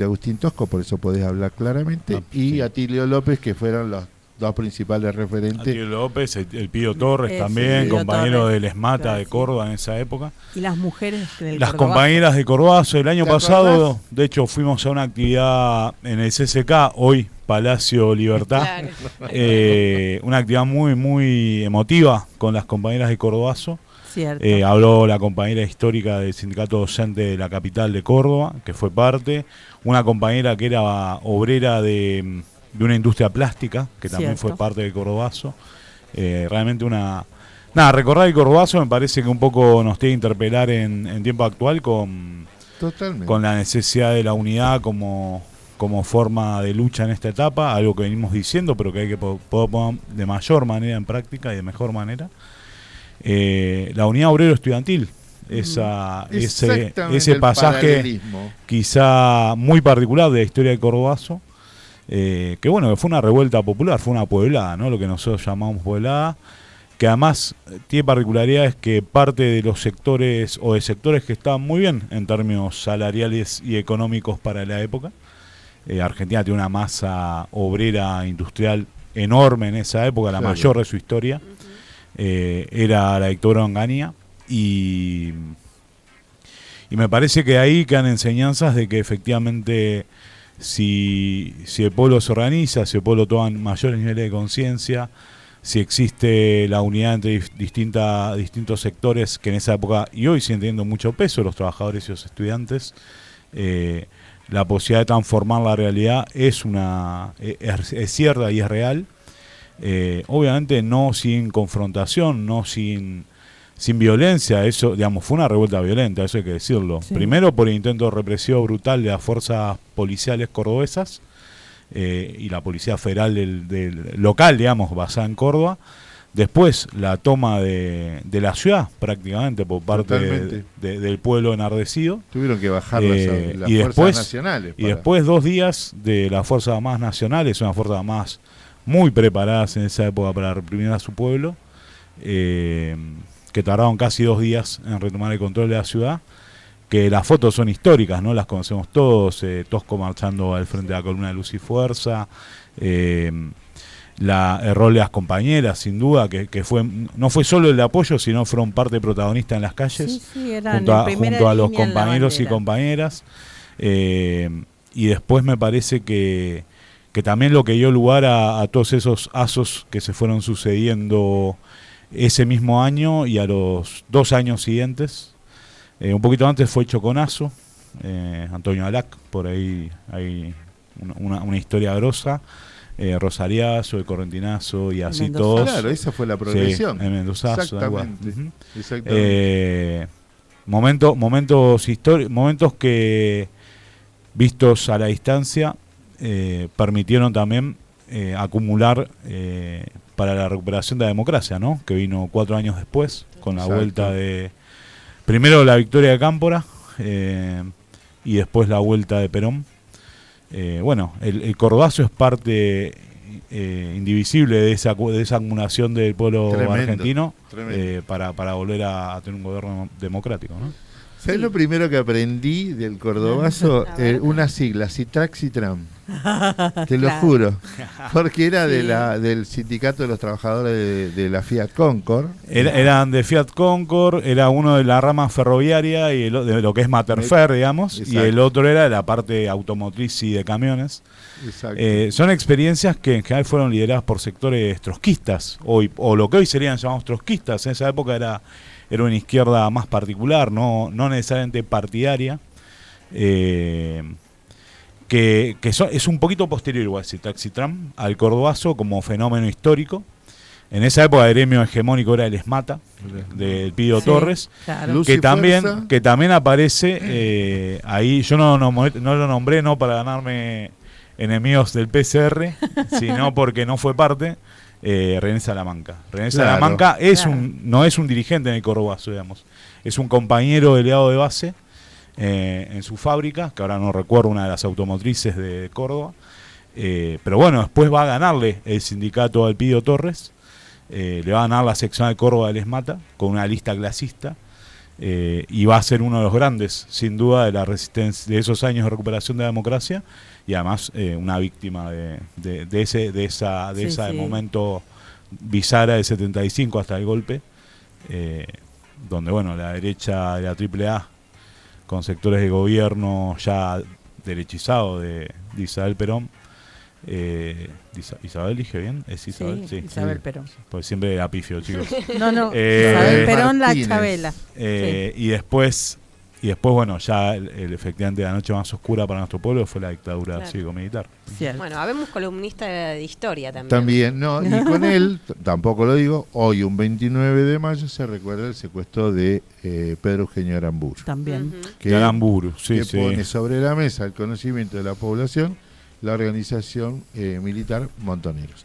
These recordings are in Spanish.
de Agustín Tosco, por eso podés hablar claramente, y sí. Atilio López, que fueron los dos principales referentes. Atilio López, el Pío Torres también, Pío compañero Torres, del ESMATA iba a de decir. Córdoba en esa época. Y las mujeres del Las Cordobazo. compañeras de Cordobazo, el año ¿Te pasado, acordás? de hecho, fuimos a una actividad en el CCK, hoy Palacio Libertad. Claro. Una actividad muy, muy emotiva con las compañeras de Cordobazo. Cierto. Habló la compañera histórica del sindicato docente de la capital de Córdoba, que fue parte. Una compañera que era obrera de una industria plástica, que también Cierto. fue parte de Cordobazo. Realmente una... Nada, recordar el Cordobazo me parece que un poco nos tiene que interpelar en tiempo actual Totalmente. con la necesidad de la unidad como forma de lucha en esta etapa, algo que venimos diciendo, pero que hay que poner de mayor manera en práctica y de mejor manera. La unidad obrero estudiantil, ese el pasaje paralelismo. quizá muy particular de la historia de Cordobazo, que bueno, que fue una revuelta popular, fue una pueblada, ¿no? Lo que nosotros llamamos pueblada, que además tiene particularidades que parte de los sectores o de sectores que estaban muy bien en términos salariales y económicos para la época. Argentina tiene una masa obrera industrial enorme en esa época, la Claro. mayor de su historia. Era la dictadura Onganía y me parece que ahí quedan enseñanzas de que efectivamente si el pueblo se organiza, si el pueblo toma mayores niveles de conciencia, si existe la unidad entre distintos sectores que en esa época y hoy siguen teniendo mucho peso, los trabajadores y los estudiantes, la posibilidad de transformar la realidad es cierta y es real. Obviamente no sin confrontación, no sin violencia. Eso, digamos, fue una revuelta violenta, eso hay que decirlo. Sí. Primero por el intento represivo brutal de las fuerzas policiales cordobesas y la policía federal del local, digamos, basada en Córdoba. Después la toma de la ciudad prácticamente por parte del pueblo enardecido. Tuvieron que bajar las y fuerzas después, nacionales. Y después 2 días de las fuerzas armadas nacionales, una fuerza más muy preparadas en esa época para reprimir a su pueblo, que tardaron casi 2 días en retomar el control de la ciudad, que las fotos son históricas, ¿no? Las conocemos todos, Tosco marchando al frente de la columna de Luz y Fuerza, el rol de las compañeras, sin duda, que no fue solo el de apoyo, sino fueron parte protagonista en las calles, eran junto a los línea en la compañeros y bandera. compañeras. Y después me parece que también lo que dio lugar a todos esos asos que se fueron sucediendo ese mismo año y a los 2 años siguientes. Un poquito antes fue Choconazo, Antonio Alac, por ahí hay una historia grosa, Rosariazo, el Correntinazo y así Mendoza. todos. Claro, esa fue la progresión. Sí, el Mendozazo. Exactamente. Ujú. Exactamente. Momentos que, vistos a la distancia, permitieron también acumular para la recuperación de la democracia, ¿no? Que vino 4 años después, con la Exacto. vuelta de... Primero la victoria de Cámpora y después la vuelta de Perón. Bueno, el Cordobazo es parte indivisible de esa acumulación del pueblo Tremendo, argentino tremendo. para volver a tener un gobierno democrático, ¿no? ¿Sabes lo primero que aprendí del Cordobazo? A ver. Una sigla, Citrax y Tram. Te lo Claro. juro. Porque era Sí. del sindicato de los trabajadores de la Fiat Concord. Eran de Fiat Concord, era uno de la rama ferroviaria y de lo que es Materfer, digamos, y Exacto. el otro era de la parte automotriz y de camiones. Exacto. Son experiencias que en general fueron lideradas por sectores trotskistas, o lo que hoy serían llamados trotskistas. En esa época era una izquierda más particular, no necesariamente partidaria, es un poquito posterior igual, Taxitram, al Cordobazo como fenómeno histórico. En esa época el gremio hegemónico era el ESMATA, del Pío Sí, Torres, claro. Luz que y también, Fuerza. que también aparece ahí. Yo no lo nombré no para ganarme enemigos del PCR, sino porque no fue parte. René Salamanca. René Claro, Salamanca claro. no es un dirigente en el Cordobazo, digamos. Es un compañero delegado de base en su fábrica, que ahora no recuerdo, una de las automotrices de Córdoba. Pero bueno, después va a ganarle el sindicato al Pío Torres. Le va a ganar la sección de Córdoba del ESMATA con una lista clasista. y va a ser uno de los grandes, sin duda, de la resistencia, de esos años de recuperación de la democracia, y además una víctima de ese momento bisagra de 75 hasta el golpe, donde bueno, la derecha de la AAA, con sectores de gobierno ya derechizados de Isabel Perón, Isabel, dije bien, ¿es Isabel? Sí, Isabel Perón. Pues siempre la pifio, chicos. No, Isabel Perón, Martínez. la Chabela. Y después, bueno, ya efectivamente la noche más oscura para nuestro pueblo fue la dictadura cívico-militar. Cierto. Bueno, habemos columnista de historia también. También, no, y con él, tampoco lo digo, hoy un 29 de mayo se recuerda el secuestro de Pedro Eugenio Aramburu. También. De Aramburu, sí, que pone sobre la mesa el conocimiento de la población la organización militar Montoneros.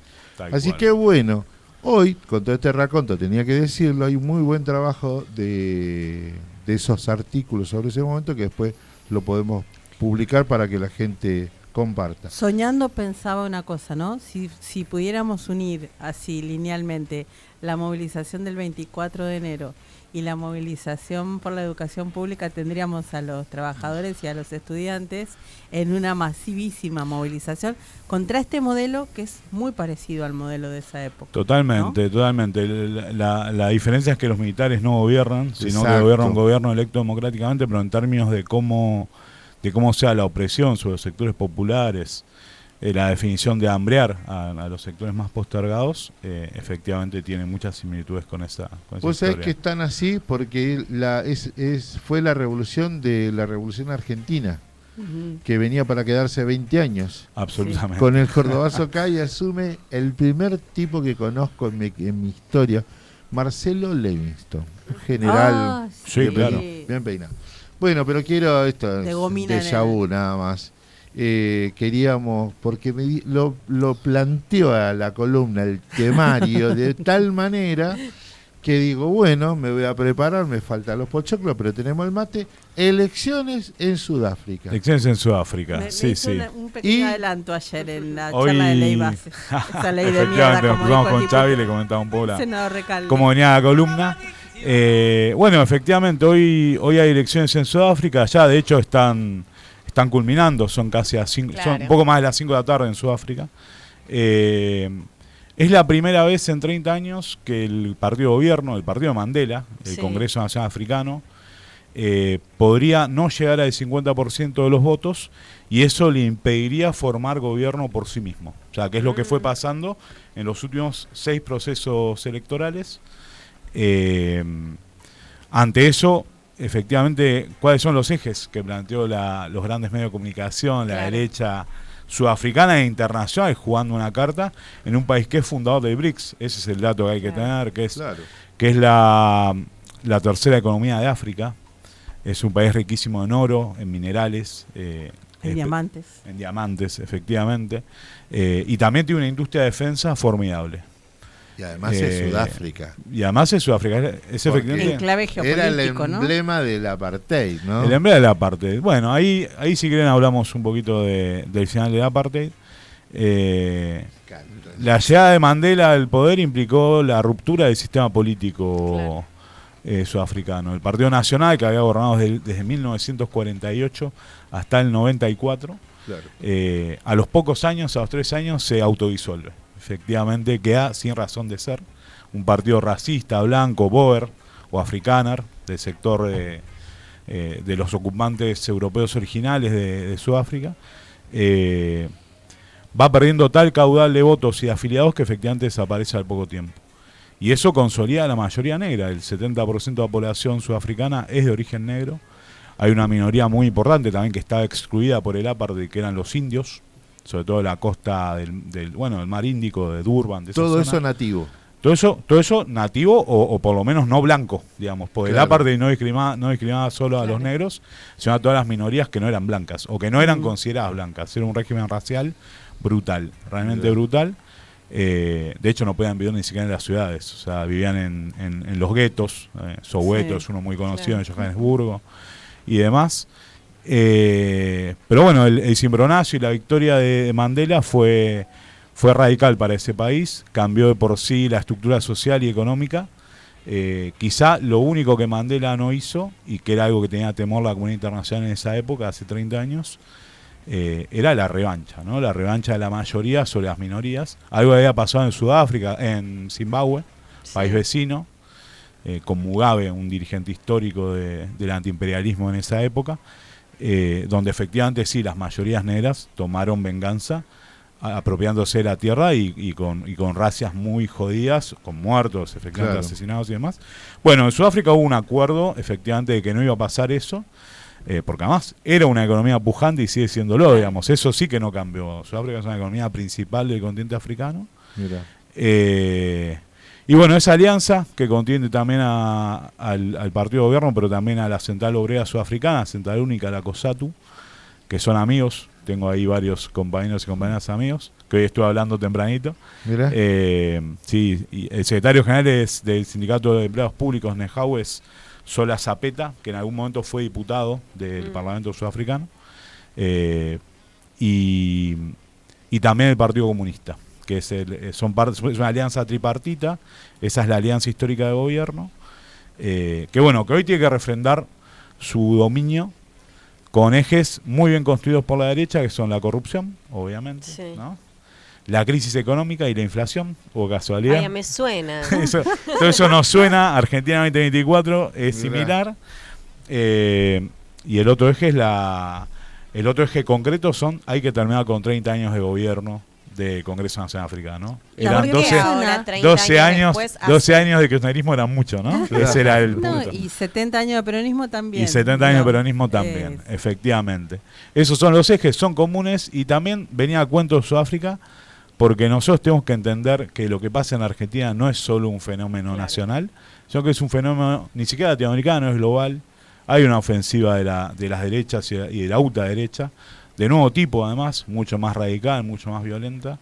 Así que bueno, hoy, con todo este raconto, tenía que decirlo, hay un muy buen trabajo de esos artículos sobre ese momento que después lo podemos publicar para que la gente comparta. Soñando pensaba una cosa, ¿no? Si pudiéramos unir así linealmente la movilización del 24 de enero y la movilización por la educación pública, tendríamos a los trabajadores y a los estudiantes en una masivísima movilización contra este modelo que es muy parecido al modelo de esa época. Totalmente, ¿no? totalmente. La diferencia es que los militares no gobiernan, sino que gobierna un gobierno electo democráticamente, pero en términos de cómo sea la opresión sobre los sectores populares, la definición de hambrear a los sectores más postergados, efectivamente tiene muchas similitudes con esa Vos sabés historia. que están así porque fue la revolución de la Revolución Argentina, que venía para quedarse 20 años. Absolutamente. Con el Cordobazo Calle asume el primer tipo que conozco en mi historia, Marcelo Livingston, un general sí, claro. bien peinado. Bueno, pero quiero esto, De gomina déjà vu nada más. Queríamos, porque lo planteó a la columna el temario de tal manera que digo, bueno, me voy a preparar, me faltan los pochoclos, pero tenemos el mate. Elecciones en Sudáfrica. Elecciones en Sudáfrica, Me sí, hizo sí. un pequeño Y adelanto ayer en la Hoy, charla de ley base. Esa ley de mierda, efectivamente, nos como dijo cruzamos el con diputado. Xavi y le comentaba un poco Senador Recalde. cómo venía la columna. Bueno, efectivamente, hoy hay elecciones en Sudáfrica, ya de hecho están culminando, son casi son un poco más de las 5 de la tarde en Sudáfrica. Es la primera vez en 30 años que el partido de gobierno, el partido de Mandela, el Congreso Nacional Africano, podría no llegar al 50% de los votos, y eso le impediría formar gobierno por sí mismo. O sea, que es lo que fue pasando en los últimos 6 procesos electorales. Ante eso, efectivamente, ¿cuáles son los ejes que planteó los grandes medios de comunicación, la derecha sudafricana e internacional, jugando una carta en un país que es fundador del BRICS? Ese es el dato que hay que tener, que es la tercera economía de África. Es un país riquísimo en oro, en minerales, en diamantes. En diamantes, efectivamente. Y también tiene una industria de defensa formidable. Y además es Sudáfrica. Y además es Sudáfrica. Es efectivamente, en clave geopolítico, era el emblema del apartheid, ¿no? El emblema del apartheid. Bueno, ahí si quieren hablamos un poquito del final del apartheid. La llegada de Mandela al poder implicó la ruptura del sistema político sudafricano. El Partido Nacional, que había gobernado desde 1948 hasta el 94, a los pocos años, a los 3 años, se autodisuelve. Efectivamente queda sin razón de ser. Un partido racista, blanco, boer o afrikaner, del sector de los ocupantes europeos originales de Sudáfrica, va perdiendo tal caudal de votos y de afiliados que efectivamente desaparece al poco tiempo. Y eso consolida la mayoría negra. El 70% de la población sudafricana es de origen negro. Hay una minoría muy importante también que estaba excluida por el apartheid, que eran los indios, sobre todo de la costa del mar Índico, de Durban, de esa todo zona. eso nativo. Todo eso nativo o por lo menos no blanco, digamos, porque el apartheid no discriminaba solo a los negros, sino a todas las minorías que no eran blancas o que no eran consideradas blancas. Era un régimen racial brutal, realmente brutal. De hecho no podían vivir ni siquiera en las ciudades, o sea, vivían en los guetos. Soweto es uno muy conocido, en Johannesburgo y demás. Pero bueno, el cimbronazo y la victoria de Mandela fue radical para ese país, cambió de por sí la estructura social y económica, Quizá lo único que Mandela no hizo, y que era algo que tenía temor la comunidad internacional en esa época, hace 30 años, era la revancha, ¿no? La revancha de la mayoría sobre las minorías. Algo que había pasado en Sudáfrica, en Zimbabue, país vecino, con Mugabe, un dirigente histórico del antiimperialismo en esa época, donde efectivamente sí, las mayorías negras tomaron venganza apropiándose de la tierra y con racias muy jodidas, con muertos, efectivamente asesinados y demás. Bueno, en Sudáfrica hubo un acuerdo, efectivamente, de que no iba a pasar eso, porque además era una economía pujante y sigue siéndolo, digamos. Eso sí que no cambió. Sudáfrica es una economía principal del continente africano. Mira. Y bueno, esa alianza que contiene también al partido de gobierno, pero también a la Central Obrera Sudafricana, Central Única, la COSATU, que son amigos. Tengo ahí varios compañeros y compañeras amigos, que hoy estuve hablando tempranito. Mira. Sí, y el secretario general del Sindicato de Empleados Públicos, NEJAU, es Sola Zapeta, que en algún momento fue diputado del Parlamento Sudafricano. Y también el Partido Comunista, que es una alianza tripartita. Esa es la alianza histórica de gobierno, que bueno, que hoy tiene que refrendar su dominio con ejes muy bien construidos por la derecha, que son la corrupción, obviamente, ¿no? La crisis económica y la inflación, o casualidad. Ay, me suena. Todo eso nos suena. Argentina 2024 es similar. Y el otro eje el otro eje concreto hay que terminar con 30 años de gobierno de Congreso Nacional Africano. Eran 12 años de kirchnerismo, eran mucho, ¿no? Ese era el punto. Y 70 años de peronismo también. Y 70 años de peronismo también, efectivamente. Esos son los ejes, son comunes, y también venía a cuento de Sudáfrica, porque nosotros tenemos que entender que lo que pasa en Argentina no es solo un fenómeno nacional, sino que es un fenómeno ni siquiera latinoamericano, es global. Hay una ofensiva de las derechas y de la ultraderecha, de nuevo tipo además, mucho más radical, mucho más violenta,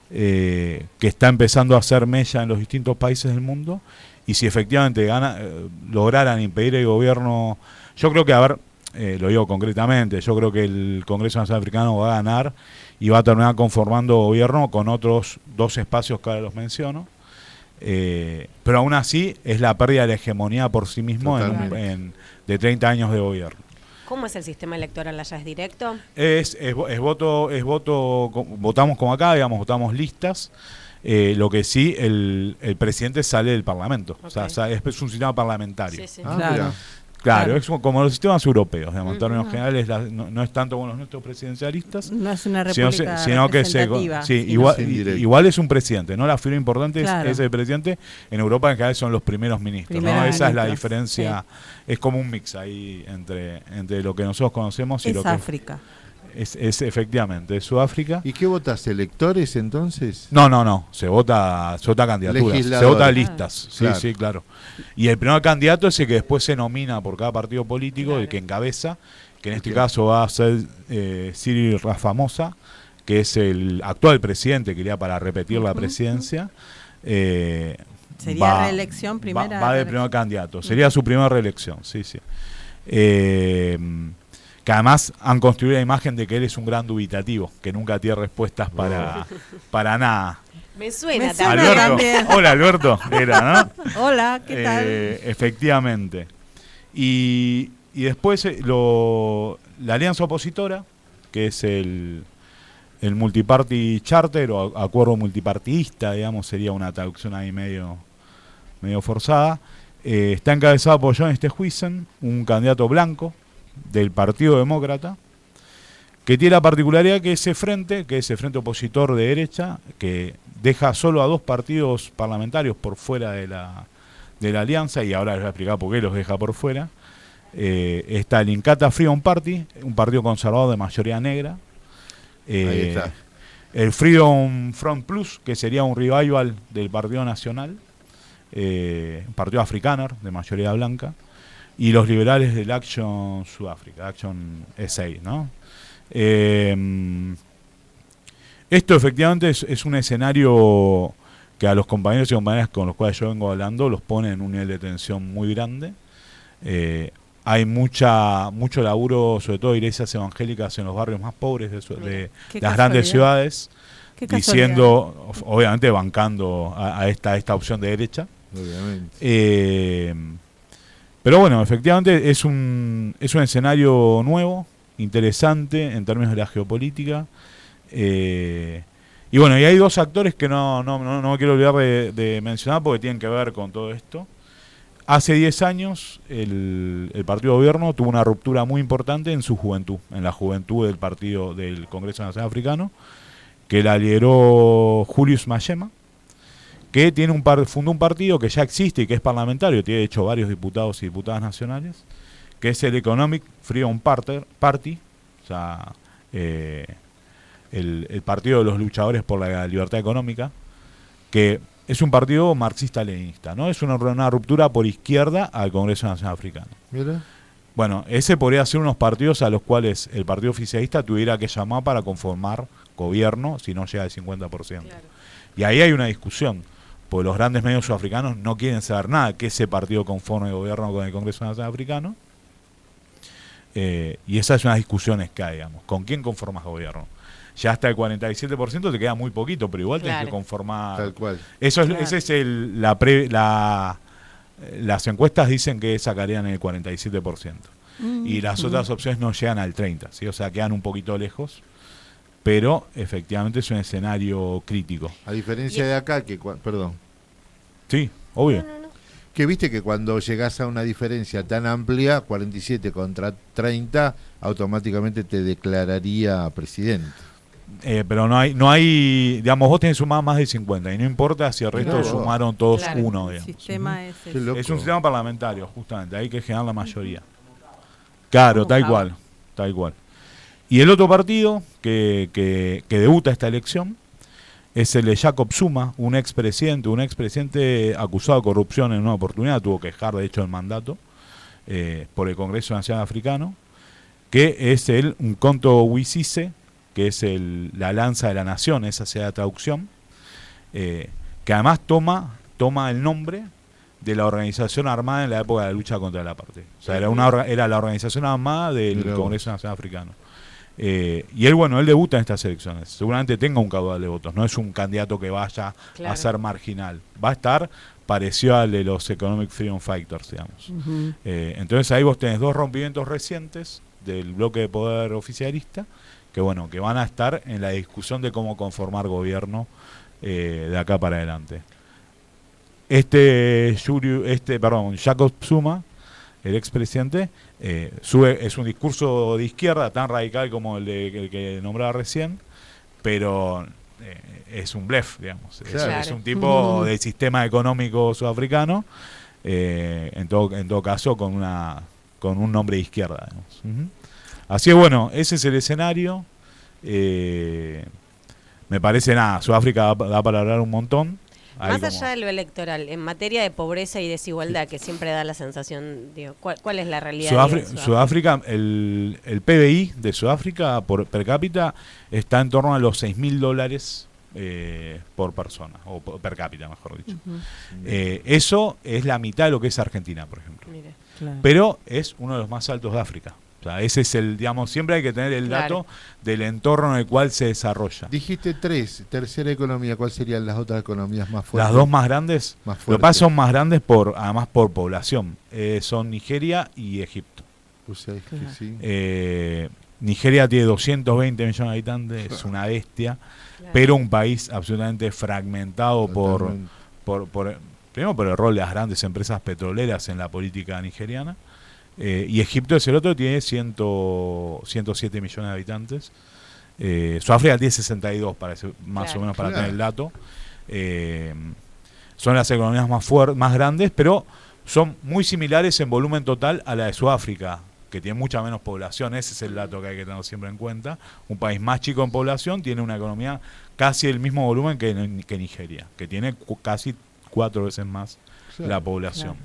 que está empezando a hacer mella en los distintos países del mundo. Y si efectivamente lograran impedir el gobierno, yo creo que, lo digo concretamente, yo creo que el Congreso Nacional Africano va a ganar y va a terminar conformando gobierno con otros 2 espacios que ahora los menciono, pero aún así es la pérdida de la hegemonía por sí mismo de 30 años de gobierno. ¿Cómo es el sistema electoral allá? ¿Es directo? Es voto, votamos como acá, digamos, votamos listas. Lo que sí, el presidente sale del Parlamento. Okay. O sea, es un sistema parlamentario. Sí. Claro, es como los sistemas europeos, digamos, en términos generales, no es tanto como los nuestros presidencialistas. No es una república sino que igual es un presidente, ¿no? La figura importante es el presidente. En Europa en general son los primeros ministros, ¿no? Esa es la diferencia. Sí. Es como un mix ahí entre lo que nosotros conocemos y lo que es África. Es efectivamente, es Sudáfrica. ¿Y qué votas? ¿Electores entonces? No. Se vota candidaturas, se vota listas. Sí, claro. Y el primer candidato es el que después se nomina por cada partido político, el que encabeza, que en este caso va a ser Cyril Ramaphosa, que es el actual presidente que iría para repetir la presidencia. ¿Sería reelección primera? Va de primer candidato, sería su primera reelección, sí. Que además han construido la imagen de que él es un gran dubitativo, que nunca tiene respuestas para nada. Me suena Alberto. También. Hola, Alberto. Era, ¿no? Hola, ¿qué tal? Efectivamente. Y después la alianza opositora, que es el Multiparty Charter, o acuerdo multipartidista, digamos, sería una traducción ahí medio forzada. Está encabezado por John Steenhuisen, un candidato blanco del Partido Demócrata, que tiene la particularidad que ese frente opositor de derecha, que deja solo a 2 partidos parlamentarios por fuera de la alianza, y ahora les voy a explicar por qué los deja por fuera. Está el Inkatha Freedom Party, un partido conservador de mayoría negra. Ahí está. El Freedom Front Plus, que sería un revival del Partido Nacional, un partido afrikaner de mayoría blanca, y los liberales del Action Sudáfrica, Action SA, ¿no? Esto efectivamente es un escenario que a los compañeros y compañeras con los cuales yo vengo hablando los pone en un nivel de tensión muy grande. Hay mucho laburo, sobre todo de iglesias evangélicas en los barrios más pobres de las grandes ciudades, diciendo, obviamente bancando a esta opción de derecha, Obviamente. Pero bueno, efectivamente es un escenario nuevo, interesante en términos de la geopolítica. Y bueno, y hay dos actores que no me quiero olvidar de mencionar porque tienen que ver con todo esto. Hace 10 años el partido de gobierno tuvo una ruptura muy importante en su juventud, en la juventud del partido del Congreso Nacional Africano, que la lideró Julius Malema, que fundó un partido que ya existe y que es parlamentario, tiene de hecho varios diputados y diputadas nacionales, que es el Economic Freedom Party, o sea, el partido de los luchadores por la libertad económica, que es un partido marxista-leninista, ¿no? Es una ruptura por izquierda al Congreso Nacional Africano. Mira. Bueno, ese podría ser unos partidos a los cuales el partido oficialista tuviera que llamar para conformar gobierno si no llega al 50%. Claro. Y ahí hay una discusión, porque los grandes medios sudafricanos no quieren saber nada que ese partido conforme gobierno con el Congreso Nacional Africano. Y esas son las discusiones que hay, digamos. ¿Con quién conformas gobierno? Ya hasta el 47% te queda muy poquito, pero igual tienes que conformar. Tal cual. Eso es, ese es las encuestas dicen que sacarían el 47%. Y las otras opciones no llegan al 30%, ¿sí? O sea, quedan un poquito lejos. Pero efectivamente es un escenario crítico. A diferencia de acá, perdón. Sí, obvio. Que viste que cuando llegás a una diferencia tan amplia, 47 contra 30, automáticamente te declararía presidente. Pero no hay, digamos, vos tenés sumado más de 50 y no importa si el resto sumaron todos uno, digamos. El sistema es un sistema parlamentario, justamente, hay que generar la mayoría. Claro, tal cual. Y el otro partido que debuta esta elección es el de Jacob Zuma, un expresidente acusado de corrupción en una oportunidad, tuvo que dejar de hecho el mandato por el Congreso Nacional Africano, que es el Umkhonto we Sizwe, que es la lanza de la nación, esa sea la traducción, que además toma el nombre de la organización armada en la época de la lucha contra el apartheid. O sea, era la organización armada del Congreso Nacional Africano. Y él debuta en estas elecciones. Seguramente tenga un caudal de votos. No es un candidato que vaya a ser marginal. Va a estar parecido al de los Economic Freedom Fighters, digamos. Entonces ahí vos tenés dos rompimientos recientes del bloque de poder oficialista que van a estar en la discusión de cómo conformar gobierno de acá para adelante. Jacob Zuma, el expresidente, es un discurso de izquierda tan radical como el que nombraba recién, pero es un blef, digamos. Claro. Es un tipo del sistema económico sudafricano, en todo caso con un nombre de izquierda, digamos. Así es, ese es el escenario. Me parece Sudáfrica da para hablar un montón. Más allá de lo electoral, en materia de pobreza y desigualdad, que siempre da la sensación, ¿cuál es la realidad? Sudáfrica, el PBI de Sudáfrica per cápita está en torno a los $6.000 por persona, o per cápita, mejor dicho. Eso es la mitad de lo que es Argentina, por ejemplo. Claro. Pero es uno de los más altos de África. O sea, ese es siempre hay que tener el dato del entorno en el cual se desarrolla. Dijiste tercera economía, ¿cuáles serían las otras economías más fuertes? Las dos más grandes, lo que pasa son más grandes además por población, son Nigeria y Egipto. Nigeria tiene 220 millones de habitantes, es una bestia, pero un país absolutamente fragmentado primero por el rol de las grandes empresas petroleras en la política nigeriana. Y Egipto es el otro, tiene 107 millones de habitantes. Sudáfrica tiene 62, más o menos para tener el dato. Son las economías más grandes, pero son muy similares en volumen total a la de Sudáfrica, que tiene mucha menos población. Ese es el dato que hay que tener siempre en cuenta. Un país más chico en población tiene una economía casi el mismo volumen que Nigeria, que tiene casi 4 veces más la población.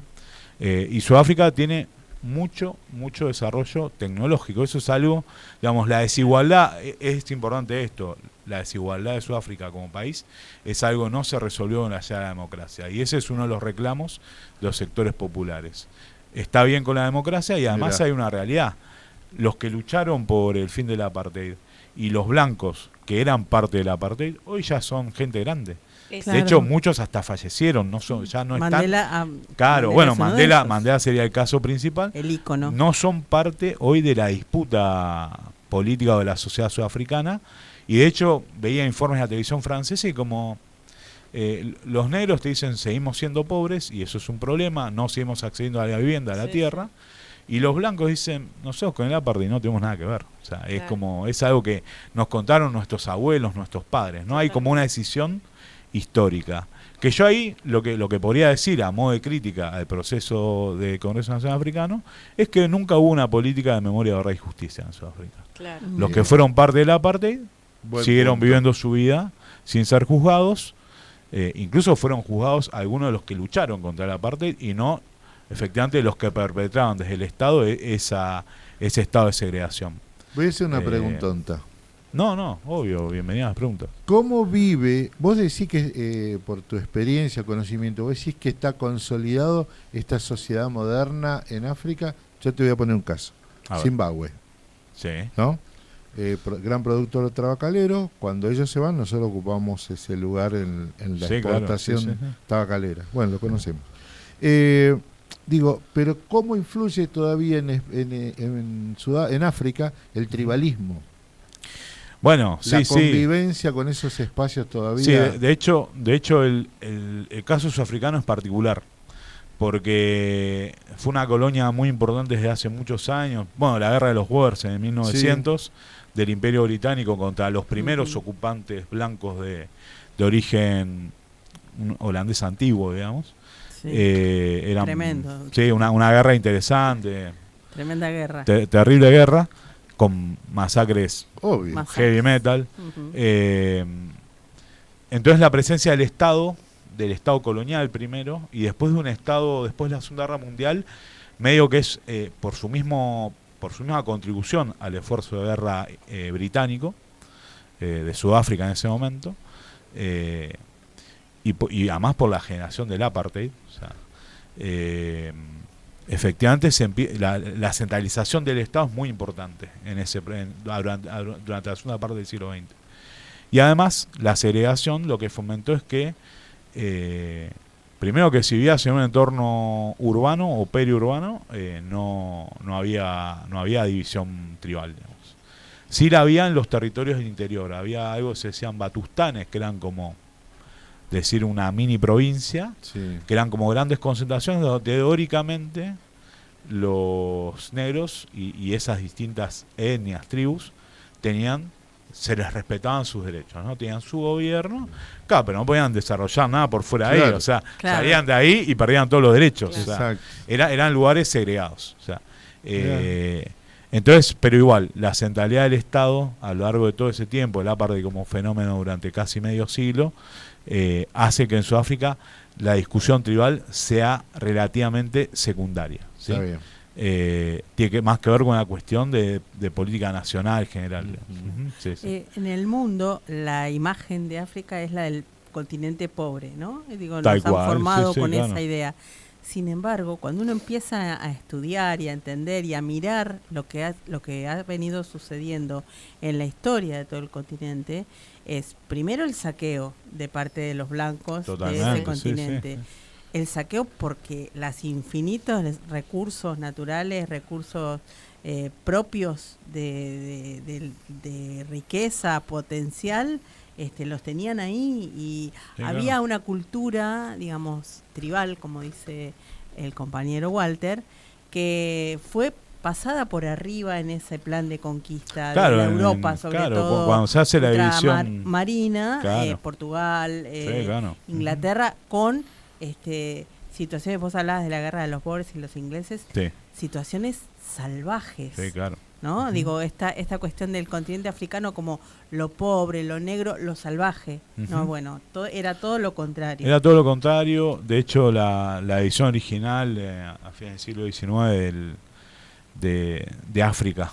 Y Sudáfrica tiene mucho desarrollo tecnológico. Eso es algo, digamos, la desigualdad, es importante esto, la desigualdad de Sudáfrica como país es algo que no se resolvió en la llegada de la democracia, y ese es uno de los reclamos de los sectores populares. Está bien con la democracia y además hay una realidad. Los que lucharon por el fin del apartheid y los blancos, que eran parte del apartheid, hoy ya son gente grande. Claro. De hecho, muchos hasta fallecieron, ya no Mandela, están. Claro, Mandela sería el caso principal. El ícono. No son parte hoy de la disputa política de la sociedad sudafricana. Y de hecho, veía informes de la televisión francesa y como los negros te dicen seguimos siendo pobres y eso es un problema, no seguimos accediendo a la vivienda, a la tierra. Y los blancos dicen, nosotros con el apartheid no tenemos nada que ver. O sea, es algo que nos contaron nuestros abuelos, nuestros padres. No hay como una decisión histórica. Que yo ahí lo que podría decir a modo de crítica al proceso del Congreso Nacional Africano es que nunca hubo una política de memoria, verdad y justicia en Sudáfrica. Claro. Los que fueron parte del apartheid siguieron viviendo su vida sin ser juzgados. Incluso fueron juzgados algunos de los que lucharon contra el apartheid y no efectivamente los que perpetraban desde el Estado ese estado de segregación. Voy a hacer una preguntonta. No, obvio, bienvenidas las preguntas. ¿Cómo vive? Vos decís que, por tu experiencia, conocimiento, vos decís que está consolidado esta sociedad moderna en África. Yo te voy a poner un caso. Zimbabue. Sí. ¿No? Gran productor tabacalero. Cuando ellos se van, nosotros ocupamos ese lugar en la exportación tabacalera. Bueno, lo conocemos. Pero ¿cómo influye todavía en África el tribalismo? Bueno, la convivencia con esos espacios todavía. Sí, de hecho el caso sudafricano es particular, porque fue una colonia muy importante desde hace muchos años. Bueno, la guerra de los Boers en 1900 del Imperio Británico contra los primeros ocupantes blancos de origen holandés antiguo, digamos. Sí. Tremendo. Sí, una guerra interesante. Tremenda guerra. Terrible guerra, con masacres, obvio, heavy metal. Entonces la presencia del Estado colonial primero, y después de después de la Segunda Guerra Mundial, medio que es por su misma contribución al esfuerzo de guerra británico, de Sudáfrica en ese momento, y además por la generación del apartheid. O sea, efectivamente la centralización del Estado es muy importante durante la segunda parte del siglo XX. Y además la segregación lo que fomentó es que primero que si vivías en un entorno urbano o periurbano, no había división tribal, digamos. Sí la había en los territorios del interior. Había algo que se decían batustanes, que eran como decir una mini provincia, que eran como grandes concentraciones donde teóricamente los negros y esas distintas etnias, tribus, se les respetaban sus derechos, ¿no? Tenían su gobierno, claro, pero no podían desarrollar nada por fuera de ahí, o sea, salían de ahí y perdían todos los derechos, o sea, eran lugares segregados, o sea, entonces, pero igual, la centralidad del Estado a lo largo de todo ese tiempo, el apartheid como fenómeno durante casi medio siglo, hace que en Sudáfrica la discusión tribal sea relativamente secundaria, ¿sí? Está bien. Tiene más que ver con una cuestión de política nacional general. En el mundo, la imagen de África es la del continente pobre, ¿no? Digo, Tal nos han cual, formado con esa idea. Sin embargo, cuando uno empieza a estudiar y a entender y a mirar lo que ha venido sucediendo en la historia de todo el continente, es primero el saqueo de parte de los blancos de ese continente. El saqueo porque los infinitos recursos naturales, recursos propios de riqueza potencial, los tenían ahí y había una cultura, digamos, tribal, como dice el compañero Walter, que fue pasada por arriba en ese plan de conquista de la Europa, sobre todo cuando se hace la división marina, Portugal, Inglaterra, con situaciones, vos hablabas de la guerra de los Boers y los ingleses, situaciones salvajes. Sí, claro. ¿No? Digo, esta cuestión del continente africano como lo pobre, lo negro, lo salvaje. No, bueno, era todo lo contrario. Era todo lo contrario. De hecho, la edición original a fines del siglo XIX de África,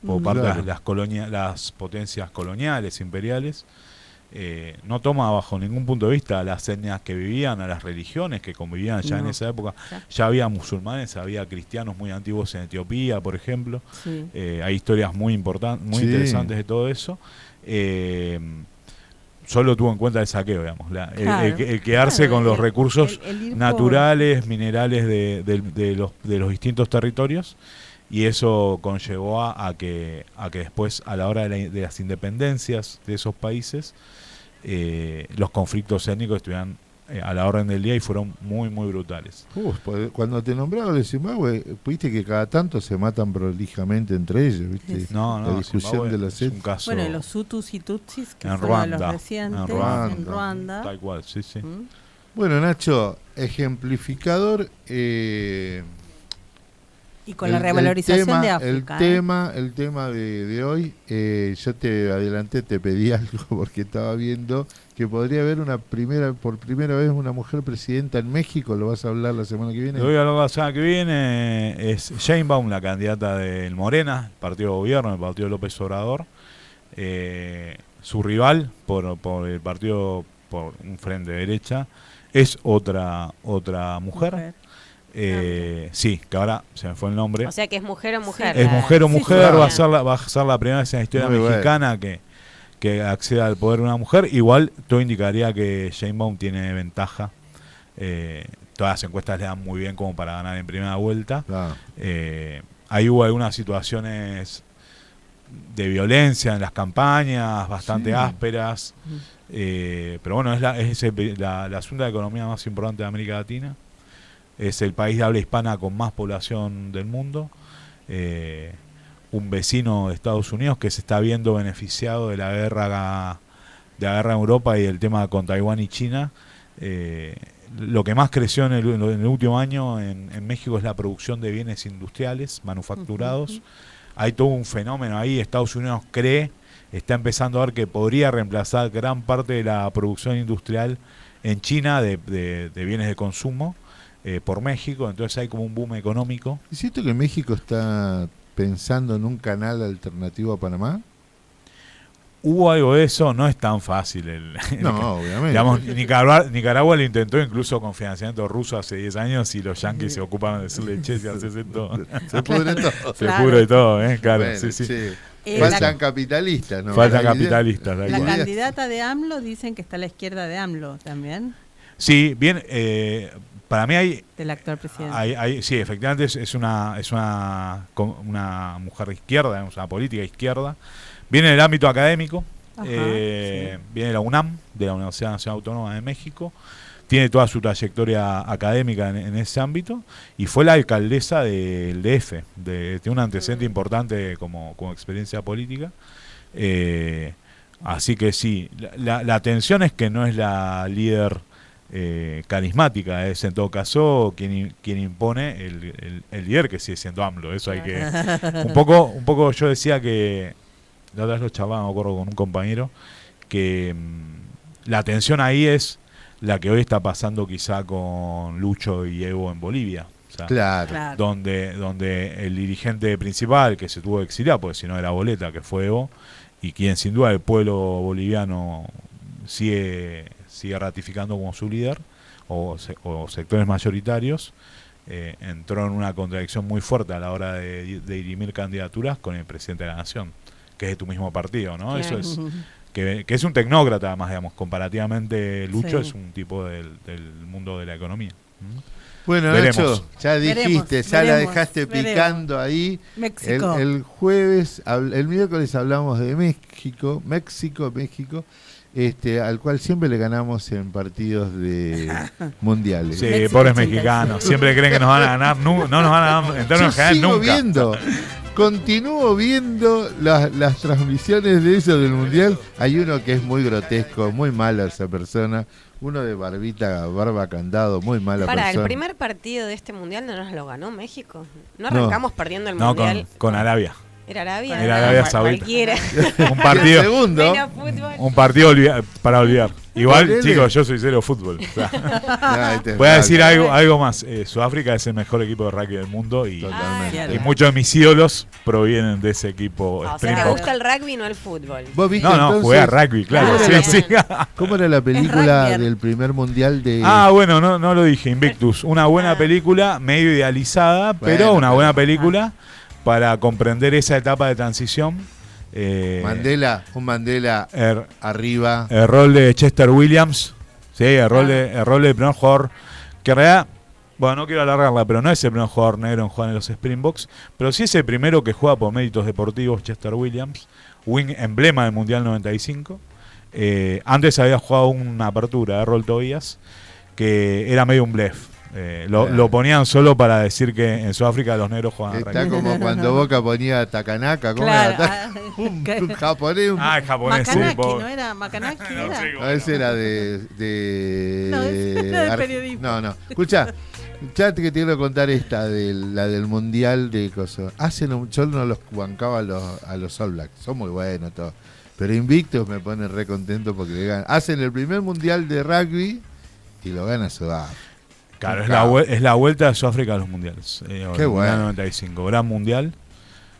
por parte de las potencias coloniales, imperiales, no toma bajo ningún punto de vista a las etnias que vivían, a las religiones que convivían ya en esa época. Ya había musulmanes, había cristianos muy antiguos en Etiopía, por ejemplo. Sí. Hay historias muy importantes, muy interesantes de todo eso. Solo tuvo en cuenta el saqueo, digamos, el quedarse con los recursos naturales, minerales de los distintos territorios, y eso conllevó a que después, a la hora de las independencias de esos países, los conflictos étnicos estuvieran a la orden del día y fueron muy, muy brutales. Cuando te nombraron de Zimbabue, viste que cada tanto se matan prolijamente entre ellos, ¿viste? No, la discusión de las etnias. Bueno, los Hutus y Tutsis, que en fueron Ruanda, los recientes, en Ruanda. Tal cual, sí. Bueno, Nacho, ejemplificador... y con la revalorización de África. El tema de hoy, yo te adelanté, te pedí algo porque estaba viendo que podría haber por primera vez una mujer presidenta en México. ¿Lo vas a hablar la semana que viene? Lo voy a hablar la semana que viene. Es Sheinbaum, la candidata del Morena, el partido de gobierno, el partido de López Obrador. Su rival por el partido, por un frente de derecha, es otra mujer. Sí, que ahora se me fue el nombre. O sea que es mujer o mujer. Es mujer o mujer, va a ser la primera vez en la historia mexicana que acceda al poder una mujer. Igual todo indicaría que Sheinbaum tiene ventaja. Todas las encuestas le dan muy bien como para ganar en primera vuelta. Claro. Ahí hubo algunas situaciones de violencia en las campañas, bastante ásperas. Pero bueno, es la segunda economía más importante de América Latina. Es el país de habla hispana con más población del mundo. Un vecino de Estados Unidos que se está viendo beneficiado de la guerra en Europa y el tema con Taiwán y China. Lo que más creció en el último año en México es la producción de bienes industriales manufacturados. Hay todo un fenómeno ahí. Estados Unidos está empezando a ver que podría reemplazar gran parte de la producción industrial en China de bienes de consumo por México. Entonces hay como un boom económico. ¿Es cierto que México está pensando en un canal alternativo a Panamá? Hubo algo de eso, no es tan fácil. No, obviamente. Digamos, Nicaragua lo intentó incluso con financiamiento ruso hace 10 años y los yanquis se ocuparon de decirle, che, si haces esto. Se pudre todo. Se pudre todo, claro. Bueno, sí. Faltan capitalistas, ¿no? Faltan capitalistas. La candidata de AMLO dicen que está a la izquierda de AMLO también. Sí, bien. Para mí hay... Del actual presidente. Sí, efectivamente es una mujer de izquierda, es una política de izquierda. Viene del ámbito académico, viene de la UNAM, de la Universidad Nacional Autónoma de México, tiene toda su trayectoria académica en ese ámbito y fue la alcaldesa del DF, tiene un antecedente importante como experiencia política. Así que sí, la tensión es que no es la líder carismática, es en todo caso quien impone el líder, que sigue siendo AMLO. Eso hay que... un poco yo decía que la otra vez lo charlaba, me acuerdo, con un compañero, que la tensión ahí es la que hoy está pasando quizá con Lucho y Evo en Bolivia. O sea, claro. Donde el dirigente principal, que se tuvo que exiliar, porque si no era boleta, que fue Evo, y quien sin duda el pueblo boliviano sigue ratificando como su líder, o sectores mayoritarios, entró en una contradicción muy fuerte a la hora de dirimir candidaturas con el presidente de la Nación, que es de tu mismo partido, ¿no? Claro. Eso es que es un tecnócrata, además, digamos, comparativamente Lucho es un tipo del mundo de la economía. Bueno, Nacho, ya dijiste, la dejaste picando ahí. México. El jueves, el miércoles hablamos de México, al cual siempre le ganamos en partidos de mundiales. Sí, pobres mexicanos, siempre creen que nos van a ganar, no nos van a ganar en términos generales nunca. Continúo viendo las transmisiones de eso del mundial. Hay uno que es muy grotesco, muy mala esa persona. Uno de barba candado, muy mala persona. El primer partido de este mundial no nos lo ganó México. No arrancamos perdiendo el mundial. Con Arabia. ¿Era Arabia? Era Arabia Saudita. Cualquiera. Un partido. Segundo. Un partido para olvidar. Igual, Ponele. chicos, yo soy cero fútbol. O sea, No, este es voy a rugby. decir algo más. Sudáfrica es el mejor equipo de rugby del mundo y Totalmente. y muchos de mis ídolos provienen de ese equipo. O sea, te Springbok. gusta el rugby, no el fútbol. ¿Vos viste No, entonces jugué a rugby, claro. Ah, Sí, sí. cómo era la película rugby. del primer mundial de... Bueno, no lo dije, Invictus. Una buena película, medio idealizada, pero Bueno, una buena pero- película para comprender esa etapa de transición. Mandela, un Mandela arriba. El rol de Chester Williams, sí, el rol de primer jugador, que en realidad, bueno, no quiero alargarla, pero no es el primer jugador negro en jugar en los Springboks, pero sí es el primero que juega por méritos deportivos, Chester Williams, wing emblema del Mundial 95. Antes había jugado una apertura de Rol Tobias, que era medio un bluff. Lo ponían solo para decir que en Sudáfrica los negros jugaban Está rugby. como cuando Boca ponía Takanaka, ¿cómo Claro, era? Un japonés. El japonés, sí, Macanaki, pobre. ¿no era? Macanaki No era. sé No, ese era de No, ese era de Arge- periodismo. No. Escucha, ya te quiero contar esta, la del mundial de cosas. Yo no los bancaba a los All Blacks, son muy buenos todos. Pero Invictus me pone re contento porque le ganan. Hacen el primer mundial de rugby y lo gana Sudáfrica. Claro, es la vuelta de Sudáfrica a los mundiales. Qué el bueno. Mundial 95, gran mundial.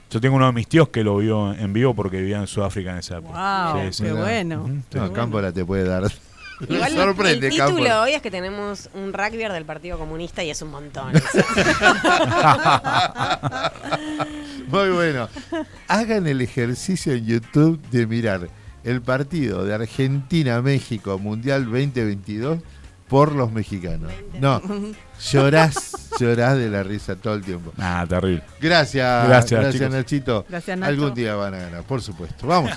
Yo tengo uno de mis tíos que lo vio en vivo porque vivía en Sudáfrica en esa época. Wow, Sí, sí. qué bueno. Ujú, sí. No, bueno. Cámpora te puede dar. Igual Sorprende, el título Cámpora. hoy es que tenemos un rugbyer del Partido Comunista y es un montón. Muy bueno. Hagan el ejercicio en YouTube de mirar el partido de Argentina-México Mundial 2022 por los mexicanos. No, llorás de la risa todo el tiempo. Terrible. Gracias, Gracias, chicos. Nachito. Gracias, Nacho. Algún día van a ganar, por supuesto. Vamos.